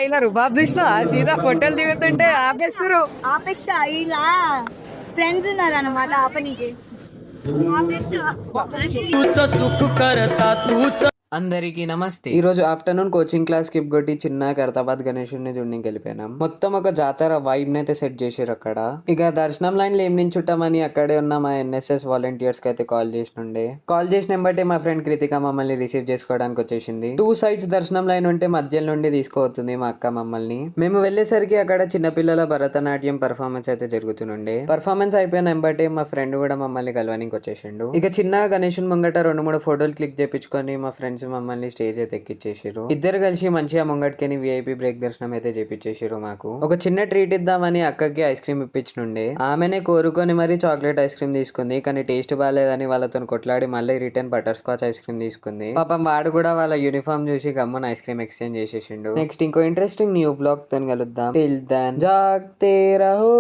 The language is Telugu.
ఇలా రుబాబ్ చూసినా సీదా ఫోటోలు దిగుతుంటే ఆపేస్తారు. ఆపేస్తా ఇలా ఫ్రెండ్స్ ఉన్నారు అన్నమాట ఆపనీకి. ఆపేస్తా. అందరికి నమస్తే. ఈ రోజు ఆఫ్టర్నూన్ కోచింగ్ క్లాస్ స్కిప్ కొట్టి చిన్న ఖైరతాబాద్ గణేశుడిని చూడడానికి వెళ్ళిపోయినాం. మొత్తం ఒక జాతర వైబ్ నైతే సెట్ చేసారు అక్కడ. ఇక దర్శనం లైన్ లో ఏం నించుంటామని అక్కడే ఉన్న మా ఎన్ఎస్ఎస్ వాలంటీర్స్ కి అయితే కాల్ చేసినుండే. కాల్ చేసిన బట్టే మా ఫ్రెండ్ కృతిక మమ్మల్ని రిసీవ్ చేసుకోవడానికి వచ్చేసింది. 2 సైడ్స్ దర్శనం లైన్ ఉంటే మధ్యలో నుండి తీసుకోవచ్చుంది మా అక్క మమ్మల్ని. మేము వెళ్ళేసరికి అక్కడ చిన్నపిల్లల భరతనాట్యం పర్ఫార్మెన్స్ అయితే జరుగుతుండే. పర్ఫార్మెన్స్ అయిపోయిన ఎంబటే మా ఫ్రెండ్ కూడా మమ్మల్ని కలవడానికి వచ్చేసిండు. ఇక చిన్న గణేశుని ముంగట 2-3 ఫోటోలు క్లిక్ చేపించుకొని మా ఫ్రెండ్స్ మమ్మల్ని స్టేజ్ అయితే ఎక్కిచ్చేసారు. ఇద్దరు కలిసి మంచిగా ముంగట్కి విఐపి బ్రేక్ దర్శనం అయితే చేపించేసారు. మాకు ఒక చిన్న ట్రీట్ ఇద్దామని అక్కకి ఐస్ క్రీమ్ ఇప్పించనుండే. ఆమెనే కోరుకొని మరి చాక్లెట్ ఐస్ క్రీమ్ తీసుకుంది. కానీ టేస్ట్ బాగాలేదని వాళ్ళతో కొట్లాడి మళ్ళీ return butterscotch ice cream తీసుకుంది. పాపం వాడు కూడా వాళ్ళ యూనిఫామ్ చూసి గమ్మున ఐస్ క్రీమ్ ఎక్స్చేంజ్ చేసేసిండు. నెక్స్ట్ ఇంకో ఇంట్రెస్టింగ్ న్యూ బ్లాగ్ తో కలుద్దాం. టిల్ దెన్ జాగ్తే రహో.